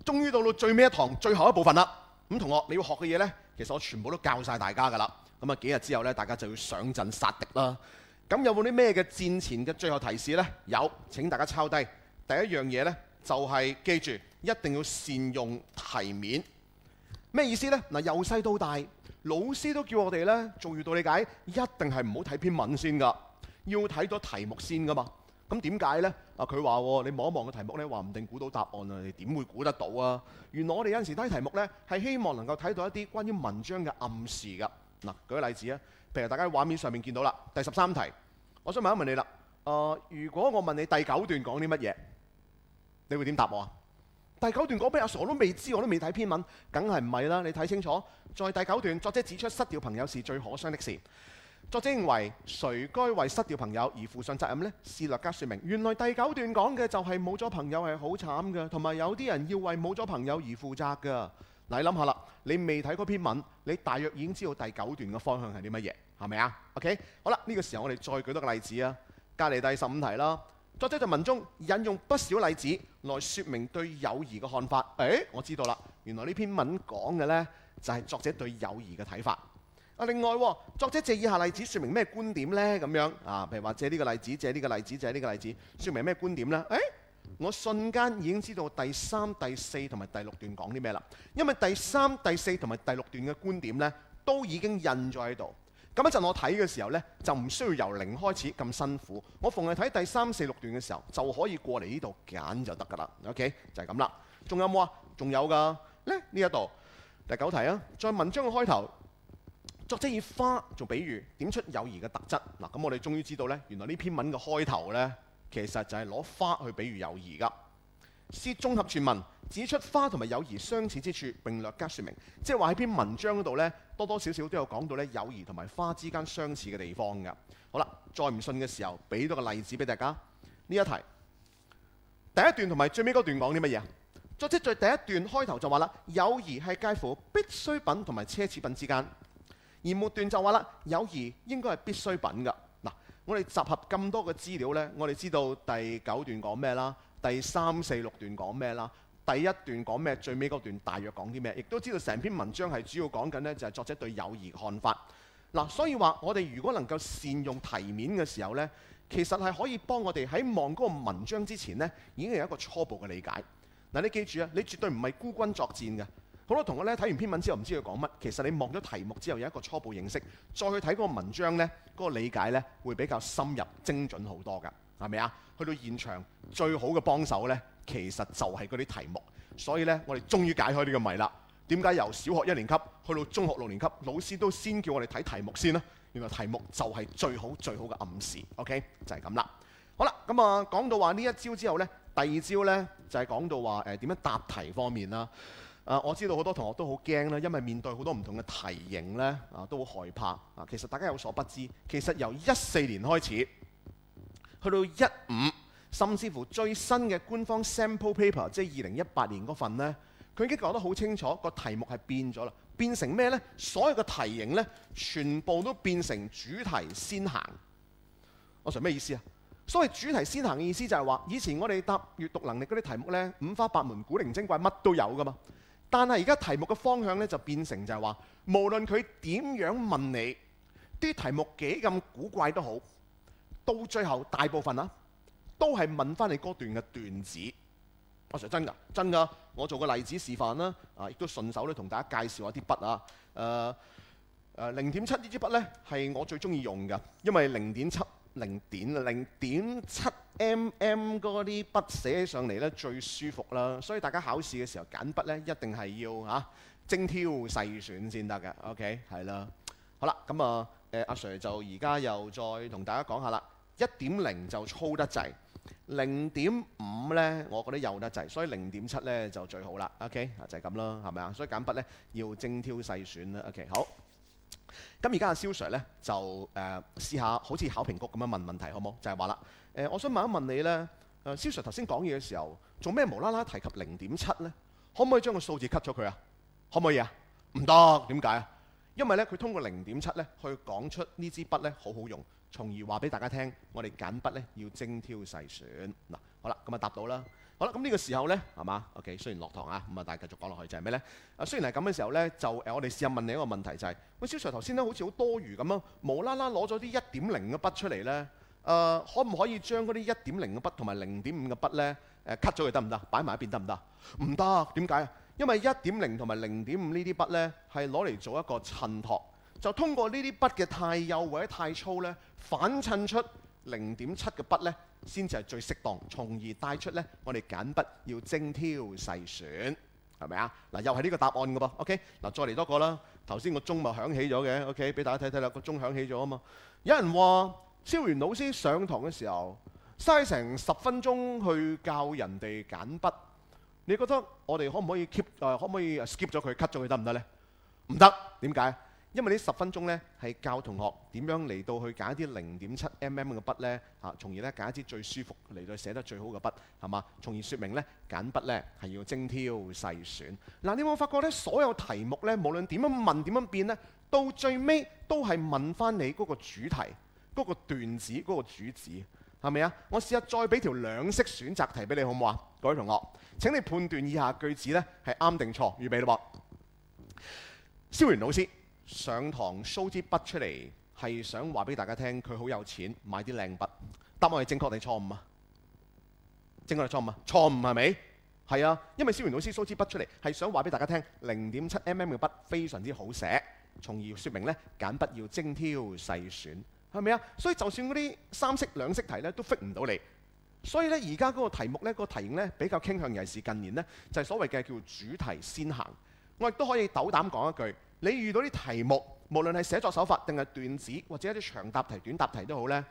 終於到最尾一堂最後一部分啦。咁同學你要學嘅嘢呢，其實我全部都教晒大家㗎啦。咁啊幾日之後呢，大家就要上陣殺敵啦。咁有冇啲咩嘅戰前嘅最後提示呢？有，請大家抄低。第一樣嘢呢，就係記住一定要善用題面。咩意思呢？嗱，由細到大，老師都叫我哋呢做閱讀理解，一定係唔好睇篇文先㗎，要睇咗題目先㗎嘛。咁點解呢？佢話你望一望個題目呢，話唔定估到答案啊！你點會估得到啊？原來我哋有陣時睇題目呢，係希望能夠睇到一啲關於文章嘅暗示㗎。嗱，舉個例子啊，譬如大家喺畫面上面見到啦，第13題，我想問一問你啦。如果我問你第9段講啲乜嘢，你會點答我啊？第9段講俾阿傻都未知，我都未睇篇文，梗係唔係啦？你睇清楚，在第9段，作者指出失掉朋友是最可傷的事。作者認為誰該為失掉朋友而負上責任呢？是略加說明，原來第9段講嘅就係冇咗朋友係好慘嘅，同埋有啲人要為冇咗朋友而負責㗎。嗱，你諗下啦，你未睇嗰篇文，你大約已經知道第9段嘅方向係啲乜嘢，係咪啊 ？OK， 好啦，呢個時候我哋再舉多個例子啊，隔離第15題啦。作者在文中引用不少例子來説明對友誼嘅看法。我知道啦，原來呢篇文講嘅呢，就係作者對友誼嘅睇法。另外，作者借以下例子説明咩觀點呢？咁樣譬如話借呢個例子，借呢個例子，借呢個例子，説明咩觀點呢？我瞬間已經知道第3、第4同埋第6段講啲咩啦。因為第3、第4同埋第6段嘅觀點呢，都已經印咗喺度。咁一陣我睇嘅時候呢，就唔需要由零開始咁辛苦。我逢係睇第3、4、6段嘅時候，就可以過嚟呢度揀就得㗎啦。OK， 就係咁啦。仲有冇啊？仲有㗎咧？呢一度第9題啊，在文章嘅開頭，作者以花做比喻，點出友誼嘅特質。嗱，咁我哋終於知道呢，原來呢篇文嘅開頭呢，其實就係攞花去比喻友誼㗎。是綜合全文指出花同埋友誼相似之處，並略加說明，即係話喺篇文章嗰度呢，多多少少都有講到呢友誼同埋花之間相似嘅地方㗎。好啦，再唔信嘅時候，俾多個例子俾大家。呢一題第一段同埋最尾嗰段講啲乜嘢？作者在第一段開頭就話啦，友誼係介乎必需品同埋奢侈品之間，而末段就話啦，友誼應該係必需品㗎。嗱，我哋集合咁多嘅資料呢，我哋知道第9段講咩啦，第3、4、6段講咩啦，第1段講咩，最尾嗰段大約講啲咩，亦都知道成篇文章係主要講緊呢，就係作者對友誼嘅看法。嗱，所以話我哋如果能夠善用題面嘅時候呢，其實係可以幫我哋喺望嗰個文章之前呢，已經有一個初步嘅理解。嗱，你記住啊，你絕對唔係孤軍作戰嘅。好多同學咧睇完篇文之後唔知佢講乜，其實你望咗題目之後有一個初步認識，再去睇嗰個文章呢，嗰個理解呢會比較深入精準好多㗎，係咪啊？去到現場最好嘅幫手呢，其實就係嗰啲題目。所以呢，我哋終於解開呢個謎啦。點解由小學1年級去到中學6年級，老師都先叫我哋睇題目先呢？原來題目就係最好嘅暗示。OK， 就係咁啦。好啦，咁講到話呢一招之後呢，第2招呢就係講到話點樣答題方面啦。我知道好多同學都好驚啦，因為面對好多唔同嘅題型呢，都好害怕。其實大家有所不知，其實由14年開始，去到15，甚至乎最新嘅官方 sample paper， 即係2018年嗰份呢，佢已經講得好清楚，個題目係變咗啦，變成咩呢？所有嘅題型呢，全部都變成主題先行。我想咩意思啊？所謂主題先行嘅意思就係話，以前我哋答閱讀能力嗰啲題目呢，五花八門、古靈精怪，乜都有噶嘛。但係而家題目嘅方向呢，就變成就係話，無論佢點樣問你，啲題目幾咁古怪都好，到最後大部分都係問翻你嗰段嘅段子。我說真㗎，真㗎，我做個例子示範啦，亦都順手咧同大家介紹一啲筆啊。0.7呢支筆呢，係我最中意用㗎，因為0.7 mm 嗰啲筆寫起上嚟呢最舒服啦，所以大家考試嘅時候揀筆呢，一定係要精挑細選先得嘅。OK， 係啦。好啦，咁阿 Sir 就而家又再同大家講下啦。1.0就粗得滯，0.5呢我覺得幼得滯，所以0.7呢就最好啦。OK， 就係咁啦，係咪啊？所以揀筆呢要精挑細選啦。OK， 好。咁而家阿蕭 Sir 咧就試下好似考評局咁樣問問題，好冇？就係話啦，我想問一問你咧，蕭 Sir 頭先講嘢嘅時候，做咩無啦啦提及0.7咧？可唔可以將個數字 cut 咗佢啊？可唔可以啊？唔得，點解啊？因為咧佢通過0.7咧去講出呢支筆咧好好用，從而話俾大家聽，我哋揀筆咧要精挑細選。嗱，好啦，咁啊答到啦。好啦，咁呢個時候呢，係嘛 ？OK， 雖然落堂啊，咁啊，但係繼續講落去就係咩呢？雖然係咁嘅時候呢，就我哋試下問你一個問題，就係喂，小 Sir 頭先咧好似好多餘咁樣，無啦啦攞咗啲1.0嘅筆出嚟呢，可唔可以將嗰啲1.0嘅筆同埋0.5嘅筆呢cut 咗佢得唔得？擺埋一邊得唔得？唔得，點解？因為1.0同埋0.5呢啲筆呢，係攞嚟做一個襯托，就通過呢啲筆嘅太幼或者太粗呢，反襯出0.7嘅筆呢，先至係最適當，從而帶出呢，我哋揀筆要精挑細選，係咪啊？嗱，又係呢個答案嘅噃。OK， 嗱，再嚟多個啦。頭先個鐘咪響起咗嘅。OK， 俾大家睇睇啦，個鐘響起咗啊嘛。有人話超元老師上堂嘅時候嘥成10分鐘去教人哋揀筆，你覺得我哋可唔可以 可唔可以 skip 咗佢 cut 咗佢得唔得呢？唔得，點解？因為呢10分鐘呢係教同學點樣嚟到去揀一啲0.7mm 嘅筆呢，從而呢揀一啲最舒服嚟到寫得最好嘅筆，係嘛？從而説明呢揀筆呢係要精挑細選。嗱，你有冇發覺呢？所有題目呢，無論點樣問點樣變呢，到最尾都係問翻你嗰個主題、嗰個段子、嗰個主旨，係咪啊？我試下再俾條兩式選擇題俾你好唔好啊？各位同學，請你判斷以下句子呢係啱定錯。預備啦噃，蕭元老師上堂 show 支筆出嚟，係想話俾大家聽佢好有錢買啲靚筆。答案係正確定錯誤啊？正確定錯誤啊？錯誤係咪？係啊，因為蕭元老師 show 支筆出嚟係想話俾大家聽0.7mm 嘅筆非常之好寫，從而説明呢揀筆要精挑細選，係咪啊？所以就算嗰啲3式兩式題呢都 fit 唔到你。所以呢，而家嗰個題目呢，個題型呢比較傾向，尤其是近年呢，就係所謂嘅叫主題先行。我亦都可以鬥膽講一句。你遇到啲題目，無論係寫作手法定係段子，或者一啲長答題、短答題都好呢，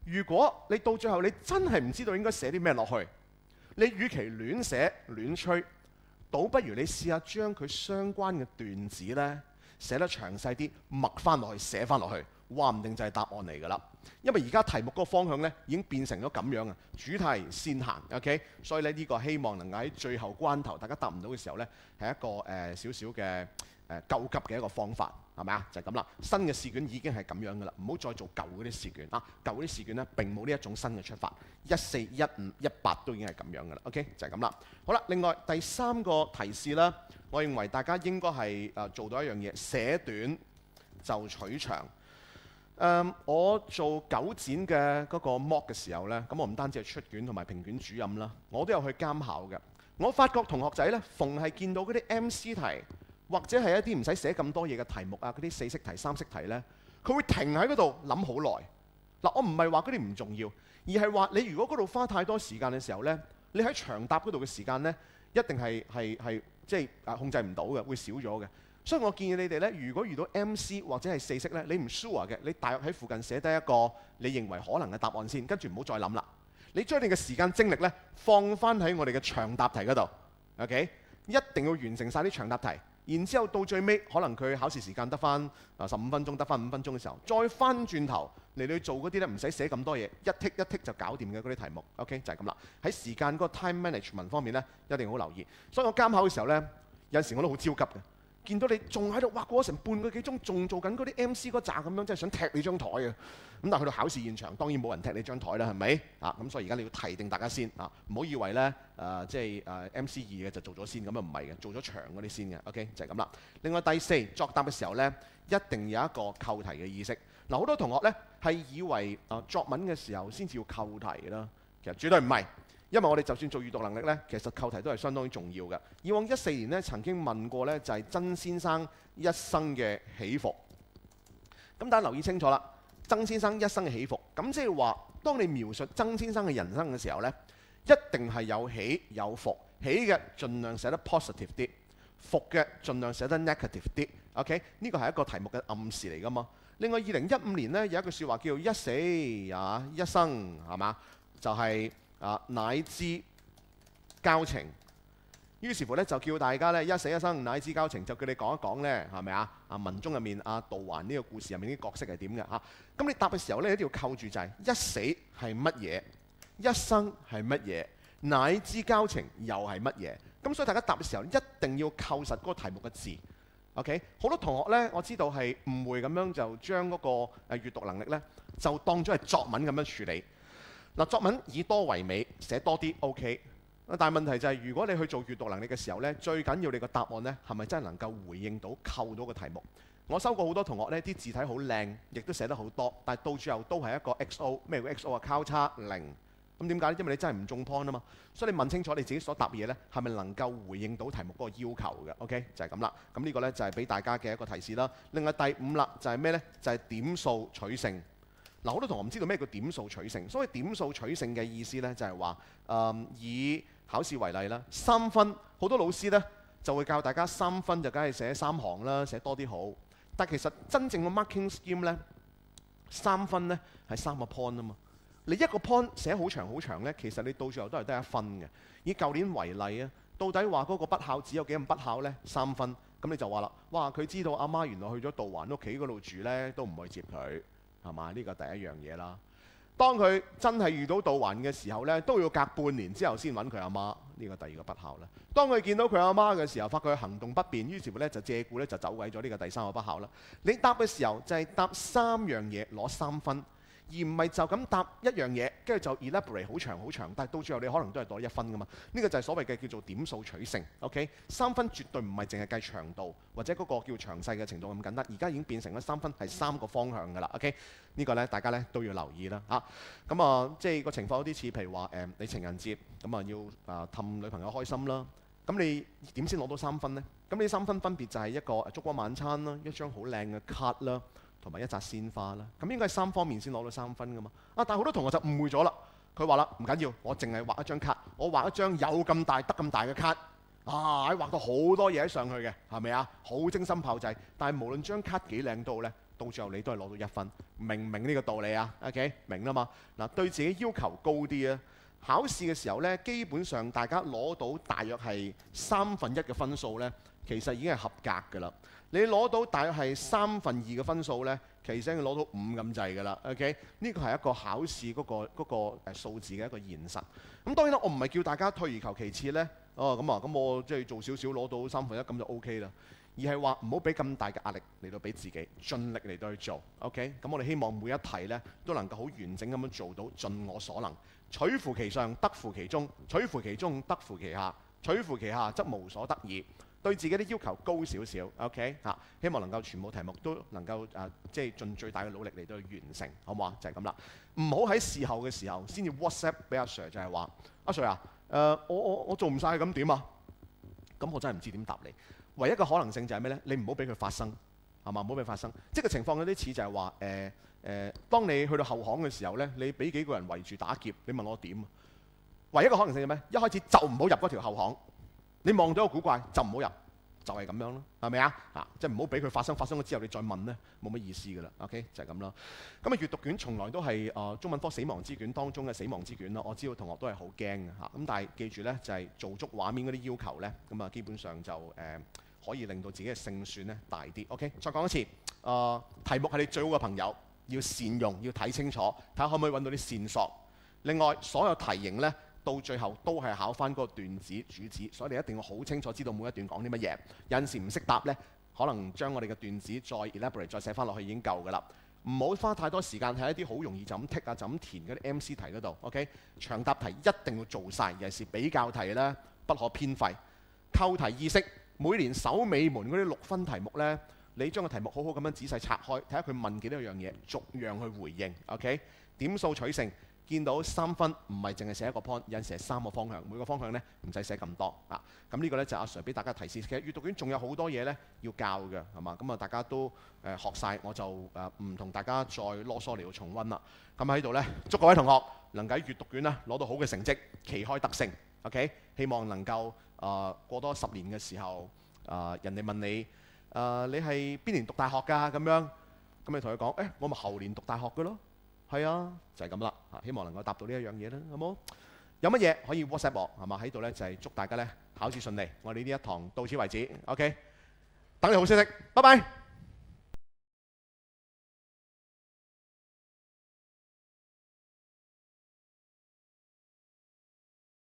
如果你到最後你真係唔知道應該寫啲咩落去，你與其亂寫亂吹，倒不如你試下將佢相關嘅段子呢寫得詳細啲，默翻落去，寫翻落去，話唔定就係答案嚟㗎啦。因為而家題目嗰個方向呢已經變成咗咁樣啊，主題先行 ，OK， 所以呢個希望能夠喺最後關頭大家答唔到嘅時候呢，係一個少少嘅救急嘅一個方法，係咪啊？就係咁啦。新嘅試卷已經係咁樣噶啦，唔好再做舊嗰啲試卷啊！舊嗰啲試卷呢並冇呢一種新嘅出法，14、15、18都已經係咁樣噶啦。OK， 就係咁啦。好啦，另外第3個提示啦，我認為大家應該係做到一樣嘢，寫短就取長。我做9展嘅嗰個 mock 嘅時候呢，咁我唔單止係出卷同埋評卷主任啦，我都有去監考嘅。我發覺同學仔呢，逢係見到嗰啲 MC 題，或者係一啲唔使寫咁多嘢嘅題目啊，嗰啲4式題、3式題呢，佢會停喺嗰度諗好耐。嗱，我唔係話嗰啲唔重要，而係話你如果嗰度花太多時間嘅時候呢，你喺長答嗰度嘅時間呢，一定係即係控制唔到嘅，會少咗嘅。所以我建議你哋呢，如果遇到 MC 或者係4式呢，你唔 sure 嘅，你大約喺附近寫低一個你認為可能嘅答案先，跟住唔好再諗啦。你將你嘅時間精力呢放翻喺我哋嘅長答題嗰度 ，OK？ 一定要完成晒啲長答題。然之後到最尾，可能佢考試時間得翻15分鐘，得翻5分鐘嘅時候，再翻轉頭嚟到做嗰啲咧，唔使寫咁多嘢，一剔一剔就搞掂嘅嗰啲題目。OK， 就係咁啦。喺時間嗰個 time management 方面呢，一定好留意。所以我監考嘅時候呢，有陣時我都好焦急嘅，見到你仲喺度，哇過咗成半個幾鐘，仲做緊嗰啲 MC 嗰扎咁樣，真係想踢你張台啊！咁但係去到考試現場，當然冇人踢你張台啦，係咪？咁所以而家你要提定大家先唔好以為呢即係MC 2嘅就做咗先，咁啊唔係嘅，做咗長嗰啲先嘅。OK， 就係咁啦。另外第4，作答嘅時候呢，一定有一個扣題嘅意識。嗱，好多同學呢係以為作文嘅時候先至要扣題啦，其實絕對唔係。因為我哋就算做閱讀能力呢，其實扣題都係相當重要嘅。以往14年呢曾經問過呢，就係曾先生一生嘅起伏。咁大家留意清楚啦，曾先生一生嘅起伏，咁即係話，當你描述曾先生嘅人生嘅時候呢，一定係有起有伏，起嘅盡量寫得 positive 啲，伏嘅盡量寫得 negative 啲。OK， 呢個係一個題目嘅暗示嚟㗎嘛。另外2015年呢，有一句説話叫一死一生，係嘛？就係、乃知交情，於是乎咧就叫大家咧一死一生乃知交情，就叫你講一講咧，係咪啊？文中入面杜環呢個故事入面啲角色係點嘅嚇？咁你答嘅時候咧一定要扣住就係一死係乜嘢，一生係乜嘢，乃知交情又係乜嘢？咁所以大家答嘅時候一定要扣實嗰個題目嘅字。OK， 好多同學咧我知道係誤會咁樣就將嗰個閱讀能力咧就當咗係作文咁樣處理。嗱，作文以多為美，寫多啲 OK，但係問題就係，如果你去做閱讀能力嘅時候呢，最緊要你個答案呢係咪真係能夠回應到扣到個題目？我收過好多同學呢啲字體好靚，亦都寫得好多，但係到最後都係一個 XO。咩叫 XO 啊？交叉零。咁點解呢？因為你真係唔中 point 啊嘛。所以你問清楚你自己所答嘅嘢呢，係咪能夠回應到題目嗰個要求嘅 ？OK， 就係咁啦。咁呢個呢，就係俾大家嘅一個提示啦。另外第5啦，就係咩呢？就係點數取勝。嗱，好多同學唔知道咩叫點數取勝。所謂點數取勝嘅意思呢，就係話以考試為例啦，3分，好多老師呢就會教大家3分就梗係寫3行啦，寫多啲好。但其實真正嘅 marking scheme 呢，3分呢係3個 point 啊嘛。你一個 point 寫好長好長呢，其實你到最後都係得1分嘅。以舊年為例啊，到底話嗰個不孝子有幾咁不孝呢？3分。咁你就話啦，哇！佢知道阿媽原來去咗道環屋企嗰度住呢，都唔去接佢，係嘛？呢個第一樣嘢啦。當佢真係遇到道環嘅時候呢，都要隔半年之後先揾佢阿媽，呢個第2個不孝啦。當佢見到佢阿媽嘅時候，發覺佢行動不便，於是乎呢就借故呢就走鬼咗，呢個第3個不孝啦。你答嘅時候就係答3樣嘢攞3分，而唔係就咁答一樣嘢，跟住就 elaborate 好長好長，但係到最後你可能都係攞1分噶嘛。呢個就係所謂嘅叫做點數取勝。OK，3分絕對唔係淨係計長度或者嗰個叫詳細嘅程度咁簡單，而家已經變成咗3分係3個方向㗎啦。OK，呢個呢大家呢都要留意啦嚇。咁即係個情況有啲似，譬如話你情人節咁要氹女朋友開心啦，咁你點先攞到3分呢？咁呢3分分別就係一個燭光晚餐啦，一張好靚嘅卡啦，同埋一紮鮮花啦，咁應該係3方面先攞到3分噶嘛。但係好多同學就誤會咗啦。佢話啦，唔緊要，我淨係畫一張卡，我畫一張有咁大得咁大嘅卡，畫到好多嘢上去嘅，係咪啊？好精心炮製。但係無論張卡幾靚都好呢，到最後你都係攞到1分。明唔明呢個道理啊 ？OK， 明啦嘛。嗱，對自己要求高啲啊。考試嘅時候呢，基本上大家攞到大約係1/3嘅分數呢，其實已經係合格㗎啦。你攞到大約係2/3嘅分數呢，其實要攞到5咁滯㗎啦。OK， 呢個係一個考試嗰個數字嘅一個現實。咁當然啦，我唔係叫大家退而求其次呢。咁我即係做少少攞到1/3咁就 OK 啦。而係話唔好俾咁大嘅壓力嚟到俾自己，盡力嚟到去做。OK，咁我哋希望每一題呢都能夠好完整咁樣做到，盡我所能。取乎其上，得乎其中；取乎其中，得乎其下；取乎其下，則無所得矣。對自己啲要求高少少 ，OK 嚇，希望能夠全部題目都能夠即係盡最大嘅努力嚟到去完成，好唔好啊？就係咁啦，唔好喺事後嘅時候先至 WhatsApp 俾阿 Sir， 就係話阿 Sir 啊，我做唔晒咁點啊？咁我真係唔知點答你。唯一嘅可能性就係咩呢？你唔好俾佢發生，係嘛？唔好俾佢發生。即係個情況有啲似就係話當你去到後巷嘅時候呢，你俾幾個人圍住打劫，你問我點？唯一嘅可能性係咩？一開始就唔好入嗰條後巷。你望到個古怪就唔好入，就係咁樣咯，係咪啊？即係唔好俾佢發生咗之後你再問呢，冇乜意思㗎啦。OK， 就係咁啦。咁閱讀卷從來都係中文科死亡之卷當中嘅死亡之卷啦。我知道同學都係好驚嘅嚇。咁但係記住呢，就係做足畫面嗰啲要求呢，咁基本上就可以令到自己嘅勝算呢大啲。OK， 再講一次，題目係你最好嘅朋友，要善用，要睇清楚，睇下可唔可以揾到啲線索。另外，所有題型呢，到最後都係考翻嗰個段子主旨，所以你一定要好清楚知道每一段講啲乜嘢。有陣時唔識答呢，可能將我哋嘅段子再 elaborate 再寫翻落去已經夠㗎啦。唔好花太多時間喺一啲好容易就咁剔啊就咁填嗰啲 MC 題嗰度。OK， 長答題一定要做晒，尤其是比較題呢，不可偏廢。扣題意識，每年首尾門嗰啲6分題目呢，你將個題目好好咁樣仔細拆開，睇下佢問幾多樣嘢，逐樣去回應。OK， 點數取勝。見到3分唔係淨係寫一個 point， 有陣時係3個方向，每個方向呢唔使寫咁多啊。咁呢個呢就阿 Sir 俾大家提示。其實閱讀卷仲有好多嘢呢要教嘅，係嘛？咁大家都學晒，我就唔同大家再囉嗦嚟到重溫啦。咁喺度呢，祝各位同學能夠喺閱讀卷呢攞到好嘅成績，旗開得勝。OK， 希望能夠過多10年嘅時候，人哋問你你係邊年讀大學㗎？咁樣，咁你同佢講，我咪後年讀大學嘅咯。係啊，就係咁啦。希望能夠答到呢一樣嘢啦，好冇？有乜嘢可以 WhatsApp 我，係嘛？喺度呢就係祝大家呢考試順利。我哋呢一堂到此為止。OK，等你好消息，拜拜。